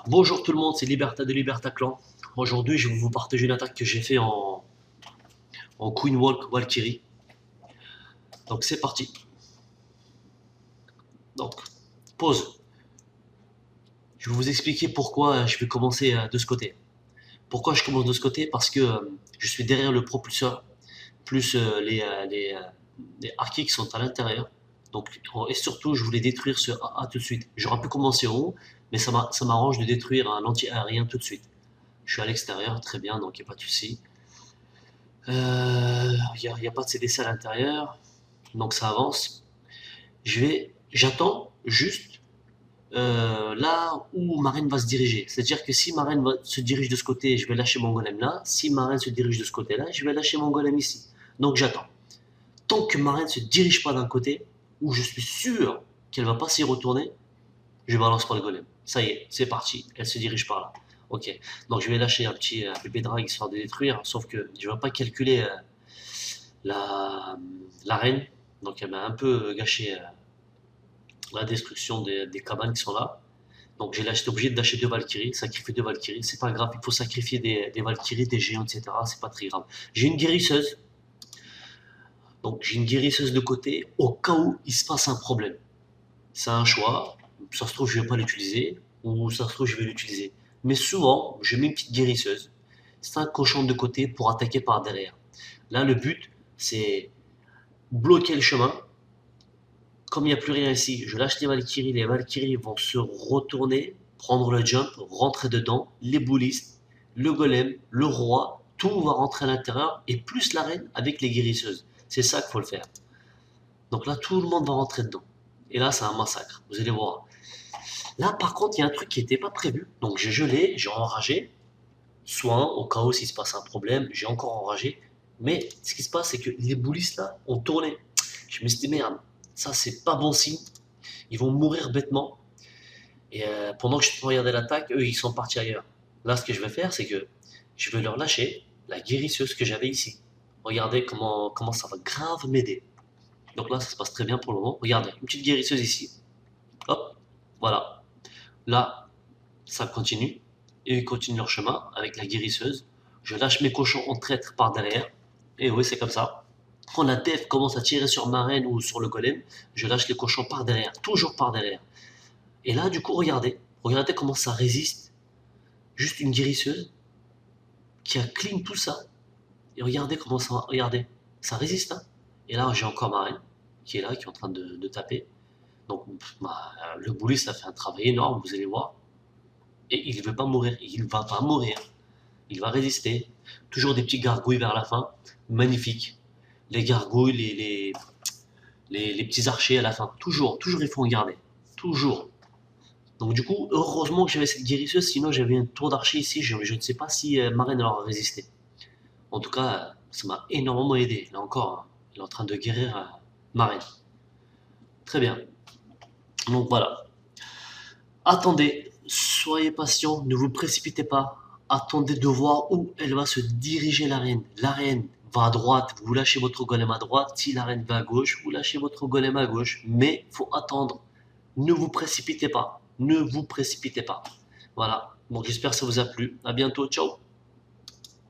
Bonjour tout le monde, c'est Liberta de Liberta Clan. Aujourd'hui, je vais vous partager une attaque que j'ai fait en Queen Walk Valkyrie. Donc c'est parti. Donc, pause. Je vais vous expliquer pourquoi je vais commencer de ce côté. Pourquoi je commence de ce côté? Parce que je suis derrière le propulseur, plus les archers qui sont à l'intérieur. Donc, et surtout, je voulais détruire ce AA tout de suite. J'aurais pu commencer en haut, mais ça m'arrange de détruire un anti-aérien tout de suite. Je suis à l'extérieur, très bien, donc il n'y a pas de souci. Y a pas de CDC à l'intérieur, donc ça avance. J'attends juste là où Marine va se diriger. C'est-à-dire que si se dirige de ce côté, je vais lâcher mon golem là. Si Marine se dirige de ce côté-là, je vais lâcher mon golem ici. Donc j'attends. Tant que Marine ne se dirige pas d'un côté, où je suis sûr qu'elle va pas s'y retourner, je balance pas le golem. Ça y est, c'est parti. Elle se dirige par là. Ok. Donc je vais lâcher un petit bébé drag histoire de détruire. Sauf que je ne vais pas calculer la, la reine. Donc elle m'a un peu gâché la destruction des cabanes qui sont là. Donc j'ai obligé d'acheter deux Valkyries, sacrifier deux Valkyries. C'est pas grave, il faut sacrifier des Valkyries, des géants, etc. C'est pas très grave. J'ai une guérisseuse. Donc j'ai une guérisseuse de côté au cas où il se passe un problème. C'est un choix. Ça se trouve, je vais pas l'utiliser. Ou ça se trouve, je vais l'utiliser. Mais souvent, je mets une petite guérisseuse. C'est un cochon de côté pour attaquer par derrière. Là, le but, c'est bloquer le chemin. Comme il n'y a plus rien ici, je lâche les Valkyries vont se retourner, prendre le jump, rentrer dedans, les boulistes, le golem, le roi, tout va rentrer à l'intérieur, et plus la reine avec les guérisseuses. C'est ça qu'il faut le faire. Donc là, tout le monde va rentrer dedans. Et là, c'est un massacre, vous allez voir. Là, par contre, il y a un truc qui n'était pas prévu. Donc j'ai gelé, j'ai enragé, soin, au cas où s'il se passe un problème, j'ai encore enragé. Mais ce qui se passe, c'est que les boulistes là ont tourné. Je me suis dit, merde, ça c'est pas bon signe. Ils vont mourir bêtement. Et pendant que je regardais l'attaque, eux ils sont partis ailleurs. Là, ce que je vais faire, c'est que je vais leur lâcher la guérisseuse que j'avais ici. Regardez comment ça va grave m'aider. Donc là, ça se passe très bien pour le moment. Regardez, une petite guérisseuse ici. Hop, voilà. Là, ça continue. Et ils continuent leur chemin avec la guérisseuse. Je lâche mes cochons en traître par derrière. Et oui, c'est comme ça. Quand la def commence à tirer sur ma reine ou sur le golem, je lâche les cochons par derrière, toujours par derrière. Et là, du coup, regardez comment ça résiste. Juste une guérisseuse qui a clean tout ça. Et regardez, ça résiste. Hein. Et là, j'ai encore ma reine qui est là, qui est en train de taper. Donc, le bully, ça fait un travail énorme, vous allez voir. Et il ne veut pas mourir, il ne va pas mourir. Il va résister. Toujours des petits gargouilles vers la fin. Magnifique. Les gargouilles, les petits archers à la fin. Toujours il faut en garder. Toujours. Donc du coup, heureusement que j'avais cette guérisseuse, sinon j'avais un tour d'archer ici, je ne sais pas si Marine aura résisté. En tout cas, ça m'a énormément aidé. Là encore, hein, il est en train de guérir Marine. Très bien. Donc voilà. Attendez, soyez patient, ne vous précipitez pas. Attendez de voir où elle va se diriger la reine. La reine va à droite, vous lâchez votre golem à droite. Si la reine va à gauche, vous lâchez votre golem à gauche. Mais il faut attendre. Ne vous précipitez pas. Ne vous précipitez pas. Voilà. Donc j'espère que ça vous a plu. À bientôt. Ciao.